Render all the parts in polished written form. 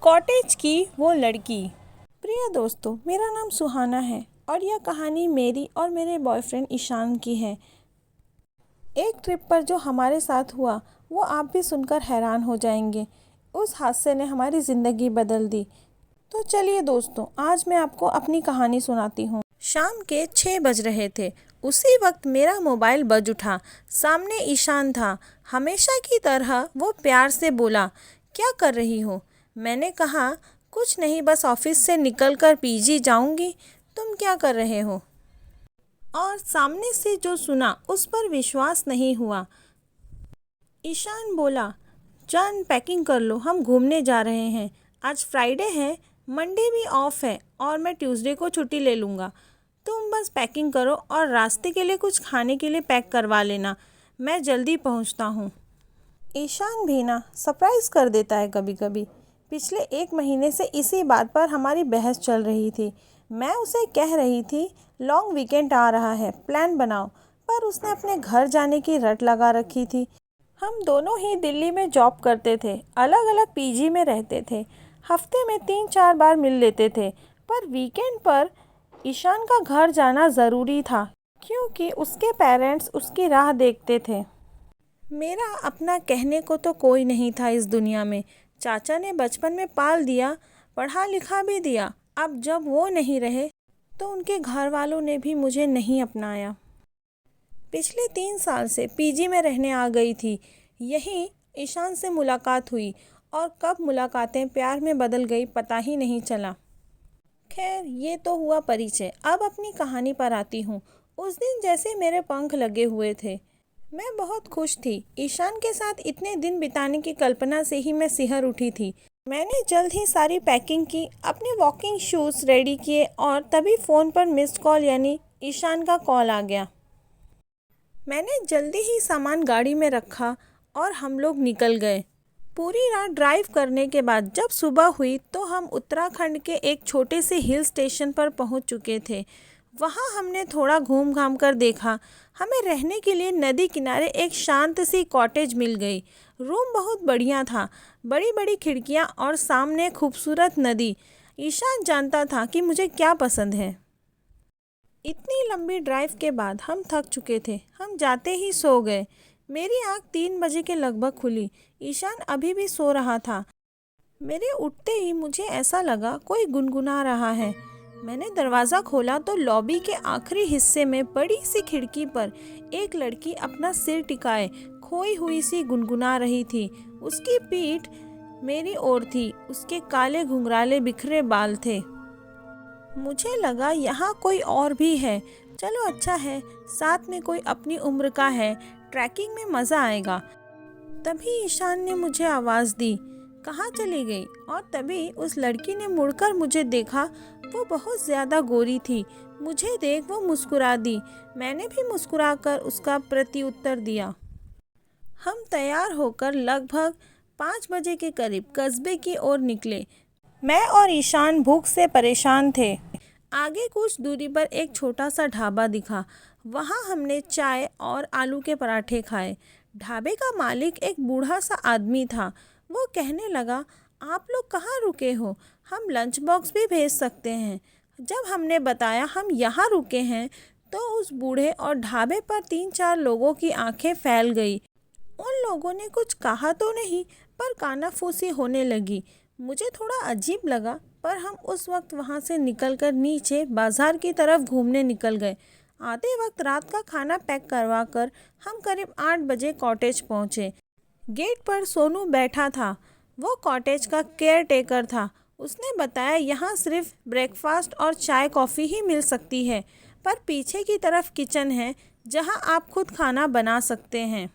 Cottage की वो लड़की। प्रिय दोस्तों, मेरा नाम सुहाना है और यह कहानी मेरी और मेरे बॉयफ्रेंड ईशान की है। एक ट्रिप पर जो हमारे साथ हुआ वो आप भी सुनकर हैरान हो जाएंगे। उस हादसे ने हमारी ज़िंदगी बदल दी। तो चलिए दोस्तों, आज मैं आपको अपनी कहानी सुनाती हूँ। शाम के 6 बज रहे थे। उसी वक्त मेरा मोबाइल बज उठा। सामने ईशान था। हमेशा की तरह वो प्यार से बोला, क्या कर रही हो? मैंने कहा, कुछ नहीं, बस ऑफिस से निकलकर पीजी जाऊंगी। तुम क्या कर रहे हो? और सामने से जो सुना उस पर विश्वास नहीं हुआ। ईशान बोला, जान पैकिंग कर लो, हम घूमने जा रहे हैं। आज फ्राइडे है, मंडे भी ऑफ है और मैं ट्यूसडे को छुट्टी ले लूँगा। तुम बस पैकिंग करो और रास्ते के लिए कुछ खाने के लिए पैक करवा लेना। मैं जल्दी पहुँचता हूँ। ईशान भी ना सरप्राइज़ कर देता है कभी कभी। पिछले 1 महीने से इसी बात पर हमारी बहस चल रही थी। मैं उसे कह रही थी, लॉन्ग वीकेंड आ रहा है, प्लान बनाओ, पर उसने अपने घर जाने की रट लगा रखी थी। हम दोनों ही दिल्ली में जॉब करते थे, अलग अलग पीजी में रहते थे, हफ्ते में 3-4 बार मिल लेते थे, पर वीकेंड पर ईशान का घर जाना ज़रूरी था क्योंकि उसके पेरेंट्स उसकी राह देखते थे। मेरा अपना कहने को तो कोई नहीं था इस दुनिया में। चाचा ने बचपन में पाल दिया, पढ़ा लिखा भी दिया। अब जब वो नहीं रहे तो उनके घर वालों ने भी मुझे नहीं अपनाया। पिछले 3 साल से पीजी में रहने आ गई थी। यहीं ईशान से मुलाकात हुई और कब मुलाकातें प्यार में बदल गई पता ही नहीं चला। खैर, ये तो हुआ परिचय। अब अपनी कहानी पर आती हूँ। उस दिन जैसे मेरे पंख लगे हुए थे। मैं बहुत खुश थी। ईशान के साथ इतने दिन बिताने की कल्पना से ही मैं सिहर उठी थी। मैंने जल्द ही सारी पैकिंग की, अपने वॉकिंग शूज़ रेडी किए और तभी फ़ोन पर मिस्ड कॉल यानी ईशान का कॉल आ गया। मैंने जल्दी ही सामान गाड़ी में रखा और हम लोग निकल गए। पूरी रात ड्राइव करने के बाद जब सुबह हुई तो हम उत्तराखंड के एक छोटे से हिल स्टेशन पर पहुंच चुके थे। वहां हमने थोड़ा घूम घाम कर देखा। हमें रहने के लिए नदी किनारे एक शांत सी कॉटेज मिल गई। रूम बहुत बढ़िया था, बड़ी बड़ी खिड़कियां और सामने खूबसूरत नदी। ईशान जानता था कि मुझे क्या पसंद है। इतनी लंबी ड्राइव के बाद हम थक चुके थे। हम जाते ही सो गए। मेरी आँख 3 बजे के लगभग खुली। ईशान अभी भी सो रहा था। मेरे उठते ही मुझे ऐसा लगा कोई गुनगुना रहा है। मैंने दरवाज़ा खोला तो लॉबी के आखिरी हिस्से में बड़ी सी खिड़की पर एक लड़की अपना सिर टिकाए खोई हुई सी गुनगुना रही थी। उसकी पीठ मेरी ओर थी। उसके काले घुंघराले बिखरे बाल थे। मुझे लगा यहाँ कोई और भी है। चलो अच्छा है, साथ में कोई अपनी उम्र का है, ट्रैकिंग में मज़ा आएगा। तभी ईशान ने मुझे आवाज़ दी, कहाँ चली गई? और तभी उस लड़की ने मुड़कर मुझे देखा। वो बहुत ज़्यादा गोरी थी। मुझे देख वो मुस्कुरा दी। मैंने भी मुस्कुराकर उसका प्रत्युत्तर दिया। हम तैयार होकर लगभग 5 बजे के करीब कस्बे की ओर निकले। मैं और ईशान भूख से परेशान थे। आगे कुछ दूरी पर एक छोटा सा ढाबा दिखा। वहाँ हमने चाय और आलू के पराठे खाए। ढाबे का मालिक एक बूढ़ा सा आदमी था। वो कहने लगा, आप लोग कहाँ रुके हो? हम लंच बॉक्स भी भेज सकते हैं। जब हमने बताया हम यहाँ रुके हैं तो उस बूढ़े और ढाबे पर 3-4 लोगों की आंखें फैल गई। उन लोगों ने कुछ कहा तो नहीं, पर कानाफूसी होने लगी। मुझे थोड़ा अजीब लगा, पर हम उस वक्त वहाँ से निकलकर नीचे बाजार की तरफ घूमने निकल गए। आते वक्त रात का खाना पैक करवा कर हम करीब 8 बजे कॉटेज पहुँचे। गेट पर सोनू बैठा था। वो कॉटेज का केयर टेकर था। उसने बताया यहाँ सिर्फ ब्रेकफास्ट और चाय कॉफ़ी ही मिल सकती है, पर पीछे की तरफ किचन है जहाँ आप खुद खाना बना सकते हैं।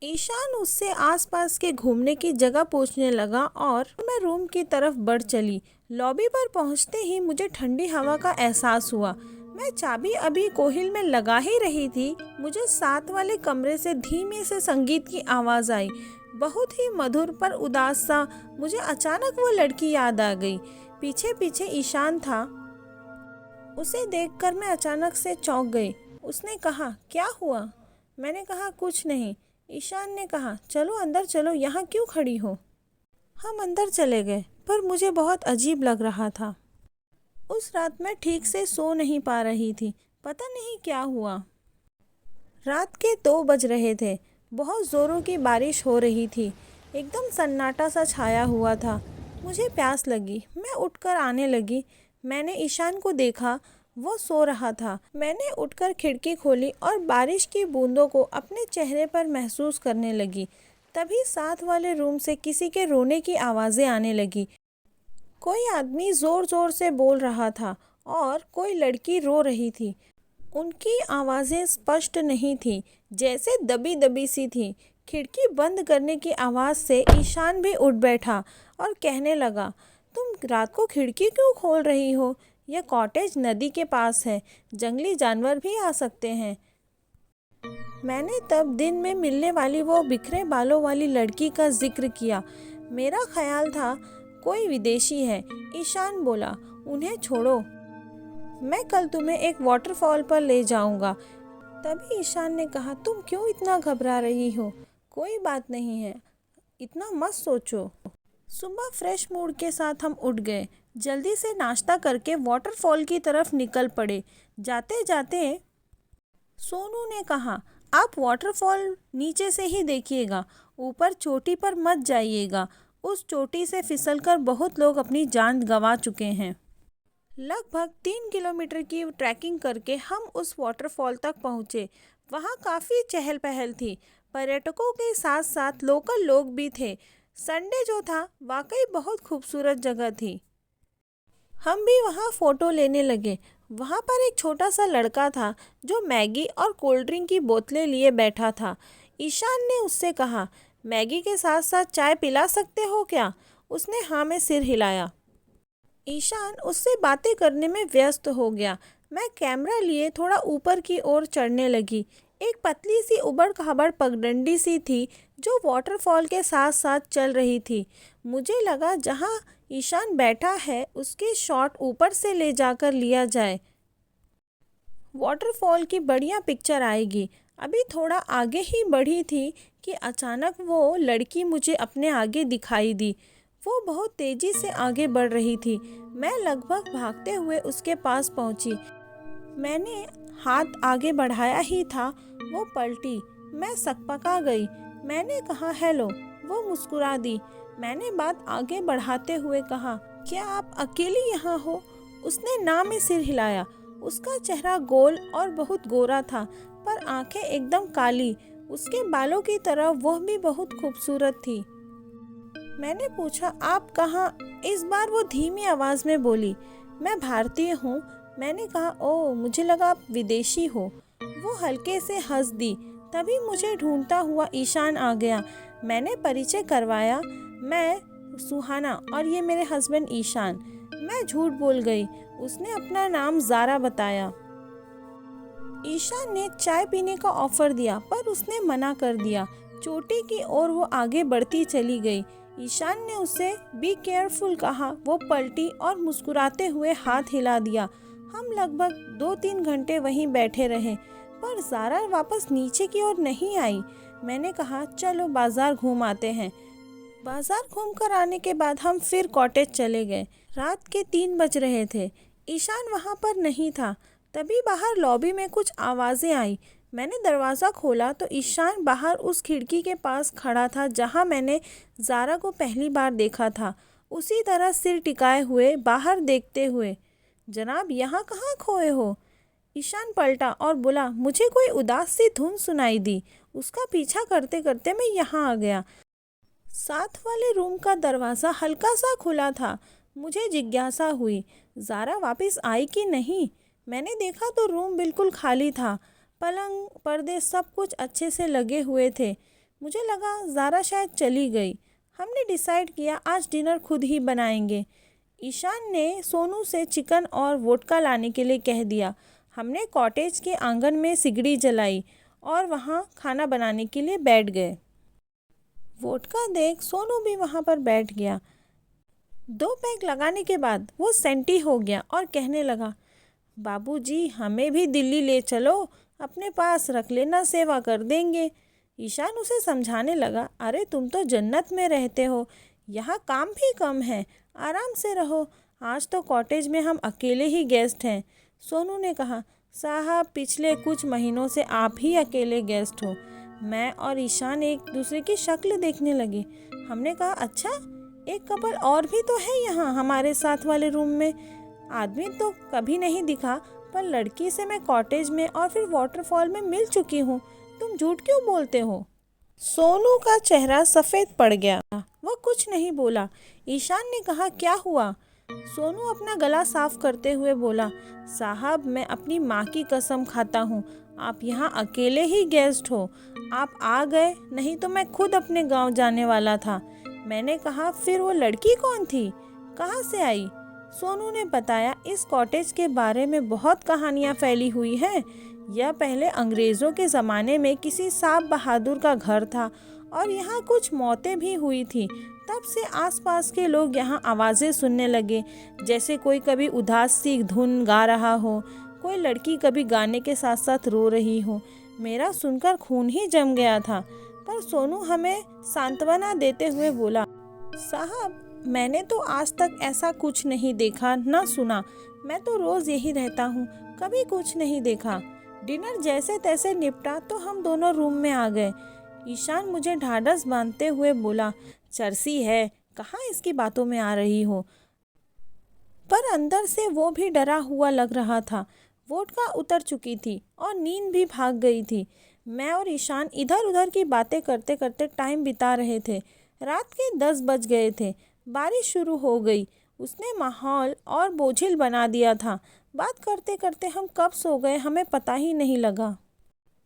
ईशान उससे आसपास के घूमने की जगह पूछने लगा और मैं रूम की तरफ बढ़ चली। लॉबी पर पहुंचते ही मुझे ठंडी हवा का एहसास हुआ। मैं चाबी अभी कोहिल में लगा ही रही थी, मुझे साथ वाले कमरे से धीमे से संगीत की आवाज़ आई, बहुत ही मधुर पर उदास सा। मुझे अचानक वो लड़की याद आ गई। पीछे पीछे ईशान था। उसे देखकर मैं अचानक से चौंक गई। उसने कहा, क्या हुआ? मैंने कहा, कुछ नहीं। ईशान ने कहा, चलो अंदर चलो, यहाँ क्यों खड़ी हो? हम अंदर चले गए, पर मुझे बहुत अजीब लग रहा था। उस रात मैं ठीक से सो नहीं पा रही थी, पता नहीं क्या हुआ। रात के 2 बज रहे थे, बहुत ज़ोरों की बारिश हो रही थी, एकदम सन्नाटा सा छाया हुआ था। मुझे प्यास लगी, मैं उठकर आने लगी। मैंने ईशान को देखा, वो सो रहा था। मैंने उठकर खिड़की खोली और बारिश की बूंदों को अपने चेहरे पर महसूस करने लगी। तभी साथ वाले रूम से किसी के रोने की आवाज़ें आने लगी। कोई आदमी ज़ोर ज़ोर से बोल रहा था और कोई लड़की रो रही थी। उनकी आवाज़ें स्पष्ट नहीं थी, जैसे दबी दबी सी थी। खिड़की बंद करने की आवाज़ से ईशान भी उठ बैठा और कहने लगा, तुम रात को खिड़की क्यों खोल रही हो? यह कॉटेज नदी के पास है, जंगली जानवर भी आ सकते हैं। मैंने तब दिन में मिलने वाली वो बिखरे बालों वाली लड़की का जिक्र किया। मेरा ख्याल था कोई विदेशी है। ईशान बोला, उन्हें छोड़ो, मैं कल तुम्हें एक वाटरफॉल पर ले जाऊंगा। तभी ईशान ने कहा, तुम क्यों इतना घबरा रही हो? कोई बात नहीं है, इतना मत सोचो। सुबह फ्रेश मूड के साथ हम उठ गए। जल्दी से नाश्ता करके वाटरफॉल की तरफ निकल पड़े। जाते जाते सोनू ने कहा, आप वाटरफॉल नीचे से ही देखिएगा, ऊपर चोटी पर मत जाइएगा। उस चोटी से फिसलकर बहुत लोग अपनी जान गंवा चुके हैं। लगभग 3 किलोमीटर की ट्रैकिंग करके हम उस वाटरफॉल तक पहुँचे। वहाँ काफ़ी चहल पहल थी, पर्यटकों के साथ साथ लोकल लोग भी थे। संडे जो था, वाकई बहुत खूबसूरत जगह थी। हम भी वहाँ फ़ोटो लेने लगे। वहाँ पर एक छोटा सा लड़का था जो मैगी और कोल्ड ड्रिंक की बोतलें लिए बैठा था। ईशान ने उससे कहा, मैगी के साथ साथ चाय पिला सकते हो क्या? उसने हाँ में सिर हिलाया। ईशान उससे बातें करने में व्यस्त हो गया। मैं कैमरा लिए थोड़ा ऊपर की ओर चढ़ने लगी। एक पतली सी उबड़ खाबड़ पगडंडी सी थी जो वाटरफॉल के साथ साथ चल रही थी। मुझे लगा जहाँ ईशान बैठा है उसके शॉट ऊपर से ले जाकर लिया जाए, वाटरफॉल की बढ़िया पिक्चर आएगी। अभी थोड़ा आगे ही बढ़ी थी कि अचानक वो लड़की मुझे अपने आगे दिखाई दी। वो बहुत तेज़ी से आगे बढ़ रही थी। मैं लगभग भागते हुए उसके पास पहुंची। मैंने हाथ आगे बढ़ाया ही था, वो पलटी। मैं सकपका गई। मैंने कहा, हेलो। वो मुस्कुरा दी। मैंने बात आगे बढ़ाते हुए कहा, क्या आप अकेली यहाँ हो? उसने ना में सिर हिलाया। उसका चेहरा गोल और बहुत गोरा था, पर आंखें एकदम काली। उसके बालों की तरह वह भी बहुत खूबसूरत थी। मैंने पूछा, आप कहाँ? इस बार वो धीमी आवाज़ में बोली, मैं भारतीय हूँ। मैंने कहा, ओह, मुझे लगा आप विदेशी हो। वो हल्के से हंस दी। तभी मुझे ढूंढता हुआ ईशान आ गया। मैंने परिचय करवाया, मैं सुहाना और ये मेरे हस्बैंड ईशान। मैं झूठ बोल गई। उसने अपना नाम ज़ारा बताया। ईशान ने चाय पीने का ऑफ़र दिया, पर उसने मना कर दिया। चोटी की ओर वो आगे बढ़ती चली गई। ईशान ने उसे बी केयरफुल कहा। वो पलटी और मुस्कुराते हुए हाथ हिला दिया। हम लगभग 2-3 घंटे वहीं बैठे रहे, पर ज़ारा वापस नीचे की ओर नहीं आई। मैंने कहा, चलो बाज़ार घूम आते हैं। बाज़ार घूम कर आने के बाद हम फिर कॉटेज चले गए। रात के 3 बज रहे थे। ईशान वहाँ पर नहीं था। तभी बाहर लॉबी में कुछ आवाज़ें आई। मैंने दरवाज़ा खोला तो ईशान बाहर उस खिड़की के पास खड़ा था जहाँ मैंने ज़ारा को पहली बार देखा था, उसी तरह सिर टिकाए हुए बाहर देखते हुए। जनाब, यहाँ कहाँ खोए हो? ईशान पलटा और बोला, मुझे कोई उदास सी धुन सुनाई दी। उसका पीछा करते करते मैं यहाँ आ गया। साथ वाले रूम का दरवाज़ा हल्का सा खुला था। मुझे जिज्ञासा हुई, ज़ारा वापस आई कि नहीं। मैंने देखा तो रूम बिल्कुल खाली था। पलंग, पर्दे, सब कुछ अच्छे से लगे हुए थे। मुझे लगा ज़ारा शायद चली गई। हमने डिसाइड किया आज डिनर खुद ही बनाएंगे। ईशान ने सोनू से चिकन और वोडका लाने के लिए कह दिया। हमने कॉटेज के आंगन में सिगड़ी जलाई और वहाँ खाना बनाने के लिए बैठ गए। वोडका देख सोनू भी वहाँ पर बैठ गया। 2 पैक लगाने के बाद वो सेंटी हो गया और कहने लगा, बाबूजी, हमें भी दिल्ली ले चलो, अपने पास रख लेना, सेवा कर देंगे। ईशान उसे समझाने लगा, अरे तुम तो जन्नत में रहते हो, यहाँ काम भी कम है, आराम से रहो। आज तो कॉटेज में हम अकेले ही गेस्ट हैं। सोनू ने कहा, साहब पिछले कुछ महीनों से आप ही अकेले गेस्ट हो। मैं और ईशान एक दूसरे की शक्ल देखने लगे। हमने कहा, अच्छा, एक कपल और भी तो है यहाँ हमारे साथ वाले रूम में। आदमी तो कभी नहीं दिखा, पर लड़की से मैं कॉटेज में और फिर वाटरफॉल में मिल चुकी हूँ। तुम झूठ क्यों बोलते हो? सोनू का चेहरा सफ़ेद पड़ गया। वह कुछ नहीं बोला। ईशान ने कहा, क्या हुआ? सोनू अपना गला साफ करते हुए बोला, साहब मैं अपनी माँ की कसम खाता हूँ, आप यहाँ अकेले ही गेस्ट हो। आप आ गए, नहीं तो मैं खुद अपने गांव जाने वाला था। मैंने कहा, फिर वो लड़की कौन थी, कहाँ से आई? सोनू ने बताया, इस कॉटेज के बारे में बहुत कहानियाँ फैली हुई हैं। यह पहले अंग्रेज़ों के ज़माने में किसी साहब बहादुर का घर था और यहाँ कुछ मौतें भी हुई थी। तब से आसपास के लोग यहाँ आवाज़ें सुनने लगे, जैसे कोई कभी उदास सी धुन गा रहा हो, कोई लड़की कभी गाने के साथ साथ रो रही हो। मेरा सुनकर खून ही जम गया था, पर सोनू हमें सांत्वना देते हुए बोला, साहब मैंने तो आज तक ऐसा कुछ नहीं देखा ना सुना। मैं तो रोज़ यही रहता हूँ, कभी कुछ नहीं देखा। डिनर जैसे तैसे निपटा तो हम दोनों रूम में आ गए। ईशान मुझे ढाढ़स बांधते हुए बोला, चर्सी है, कहाँ इसकी बातों में आ रही हो? पर अंदर से वो भी डरा हुआ लग रहा था। वोडका उतर चुकी थी और नींद भी भाग गई थी। मैं और ईशान इधर उधर की बातें करते करते टाइम बिता रहे थे। रात के 10 बज गए थे। बारिश शुरू हो गई। उसने माहौल और बोझिल बना दिया था। बात करते करते हम कब सो गए हमें पता ही नहीं लगा।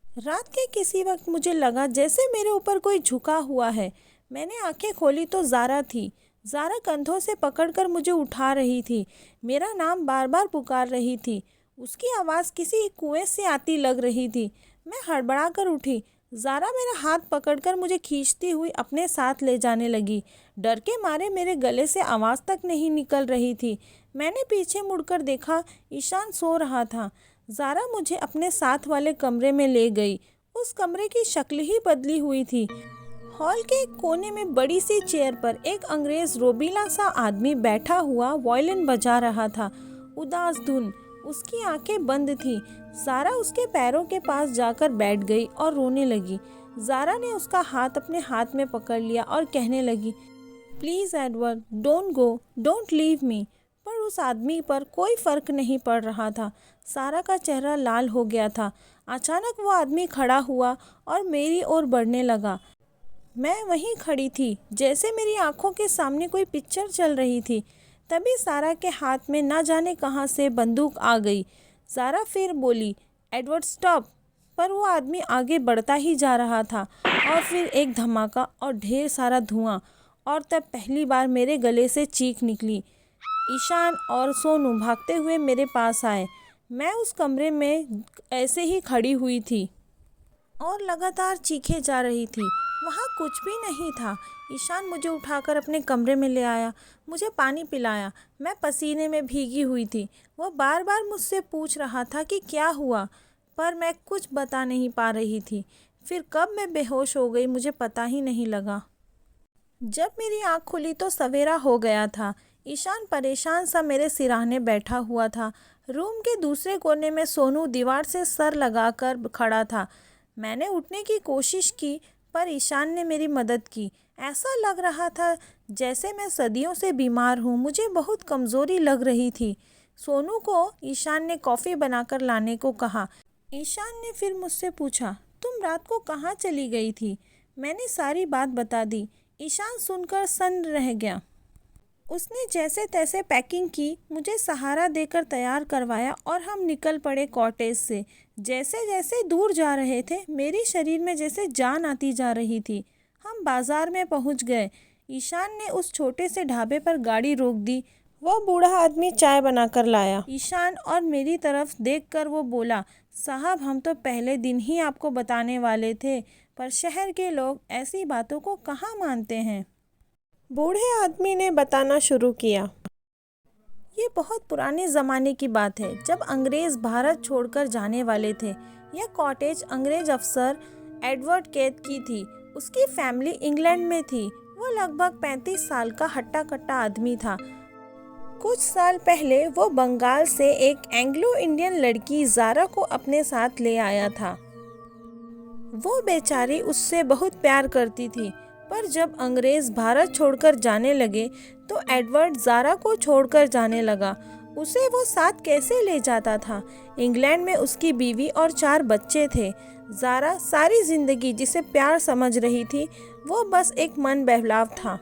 रात के किसी वक्त मुझे लगा जैसे मेरे ऊपर कोई झुका हुआ है। मैंने आंखें खोली तो ज़ारा थी। ज़ारा कंधों से पकड़कर मुझे उठा रही थी। मेरा नाम बार बार पुकार रही थी। उसकी आवाज़ किसी कुएं से आती लग रही थी। मैं हड़बड़ा कर उठी। ज़ारा मेरा हाथ पकड़कर मुझे खींचती हुई अपने साथ ले जाने लगी। डर के मारे मेरे गले से आवाज़ तक नहीं निकल रही थी। मैंने पीछे मुड़कर देखा, ईशान सो रहा था। ज़ारा मुझे अपने साथ वाले कमरे में ले गई। उस कमरे की शक्ल ही बदली हुई थी। हॉल के एक कोने में बड़ी सी चेयर पर एक अंग्रेज़ रोबीला सा आदमी बैठा हुआ वायलिन बजा रहा था। उदास धुन, उसकी आंखें बंद थी। ज़ारा उसके पैरों के पास जाकर बैठ गई और रोने लगी। ज़ारा ने उसका हाथ अपने हाथ में पकड़ लिया और कहने लगी, please Edward, don't go, don't leave me. पर उस आदमी पर कोई फ़र्क नहीं पड़ रहा था। ज़ारा का चेहरा लाल हो गया था। अचानक वो आदमी खड़ा हुआ और मेरी ओर बढ़ने लगा। मैं वहीं खड़ी थी, जैसे मेरी आंखों के सामने कोई पिक्चर चल रही थी। तभी ज़ारा के हाथ में ना जाने कहां से बंदूक आ गई। ज़ारा फिर बोली, एडवर्ड स्टॉप। पर वो आदमी आगे बढ़ता ही जा रहा था और फिर एक धमाका और ढेर सारा धुआं, और तब पहली बार मेरे गले से चीख निकली। ईशान और सोनू भागते हुए मेरे पास आए। मैं उस कमरे में ऐसे ही खड़ी हुई थी और लगातार चीखे जा रही थी। वहाँ कुछ भी नहीं था। ईशान मुझे उठाकर अपने कमरे में ले आया, मुझे पानी पिलाया। मैं पसीने में भीगी हुई थी। वो बार बार मुझसे पूछ रहा था कि क्या हुआ, पर मैं कुछ बता नहीं पा रही थी। फिर कब मैं बेहोश हो गई मुझे पता ही नहीं लगा। जब मेरी आँख खुली तो सवेरा हो गया था। ईशान परेशान सा मेरे सिरहाने बैठा हुआ था। रूम के दूसरे कोने में सोनू दीवार से सर लगाकर खड़ा था। मैंने उठने की कोशिश की, पर ईशान ने मेरी मदद की। ऐसा लग रहा था जैसे मैं सदियों से बीमार हूँ। मुझे बहुत कमज़ोरी लग रही थी। सोनू को ईशान ने कॉफ़ी बनाकर लाने को कहा। ईशान ने फिर मुझसे पूछा, तुम रात को कहाँ चली गई थी? मैंने सारी बात बता दी। ईशान सुनकर सन्न रह गया। उसने जैसे तैसे पैकिंग की, मुझे सहारा देकर तैयार करवाया और हम निकल पड़े कॉटेज से। जैसे जैसे दूर जा रहे थे, मेरे शरीर में जैसे जान आती जा रही थी। हम बाजार में पहुंच गए। ईशान ने उस छोटे से ढाबे पर गाड़ी रोक दी। वह बूढ़ा आदमी चाय बनाकर लाया। ईशान और मेरी तरफ देखकर वो बोला, साहब हम तो पहले दिन ही आपको बताने वाले थे, पर शहर के लोग ऐसी बातों को कहाँ मानते हैं। बूढ़े आदमी ने बताना शुरू किया। ये बहुत पुराने ज़माने की बात है, जब अंग्रेज़ भारत छोड़कर जाने वाले थे। यह कॉटेज अंग्रेज अफसर एडवर्ड केत की थी। उसकी फैमिली इंग्लैंड में थी। वो लगभग 35 साल का हट्टा कट्टा आदमी था। कुछ साल पहले वो बंगाल से एक एंग्लो इंडियन लड़की ज़ारा को अपने साथ ले आया था। वो बेचारी उससे बहुत प्यार करती थी, पर जब अंग्रेज़ भारत छोड़कर जाने लगे तो एडवर्ड ज़ारा को छोड़कर जाने लगा। उसे वो साथ कैसे ले जाता था? इंग्लैंड में उसकी बीवी और 4 बच्चे थे। ज़ारा सारी ज़िंदगी जिसे प्यार समझ रही थी, वो बस एक मन बहलाव था।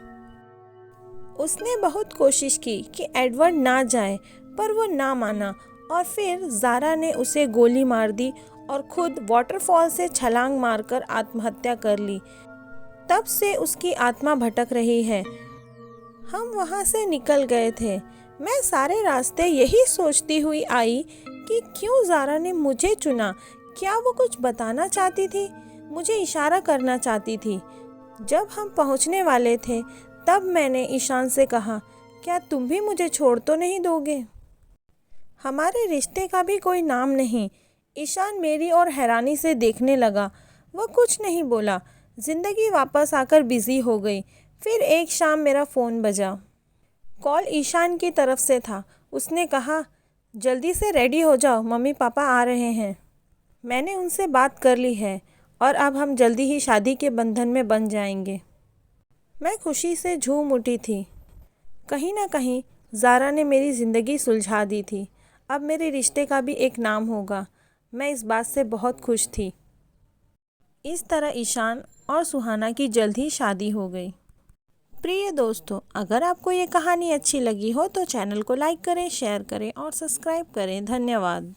उसने बहुत कोशिश की कि एडवर्ड ना जाए, पर वो ना माना और फिर ज़ारा ने उसे गोली मार दी और खुद वाटरफॉल से छलांग मारकर आत्महत्या कर ली। तब से उसकी आत्मा भटक रही है। हम वहाँ से निकल गए थे। मैं सारे रास्ते यही सोचती हुई आई कि क्यों ज़ारा ने मुझे चुना। क्या वो कुछ बताना चाहती थी? मुझे इशारा करना चाहती थी। जब हम पहुँचने वाले थे तब मैंने ईशान से कहा, क्या तुम भी मुझे छोड़ तो नहीं दोगे? हमारे रिश्ते का भी कोई नाम नहीं। ईशान मेरी ओर हैरानी से देखने लगा। वह कुछ नहीं बोला। ज़िंदगी वापस आकर बिज़ी हो गई। फिर एक शाम मेरा फ़ोन बजा। कॉल ईशान की तरफ से था। उसने कहा, जल्दी से रेडी हो जाओ, मम्मी पापा आ रहे हैं। मैंने उनसे बात कर ली है और अब हम जल्दी ही शादी के बंधन में बंध जाएंगे। मैं खुशी से झूम उठी थी। कहीं ना कहीं ज़ारा ने मेरी ज़िंदगी सुलझा दी थी। अब मेरे रिश्ते का भी एक नाम होगा। मैं इस बात से बहुत खुश थी। इस तरह ईशान और सुहाना की जल्द ही शादी हो गई। प्रिय दोस्तों, अगर आपको ये कहानी अच्छी लगी हो तो चैनल को लाइक करें, शेयर करें और सब्सक्राइब करें। धन्यवाद।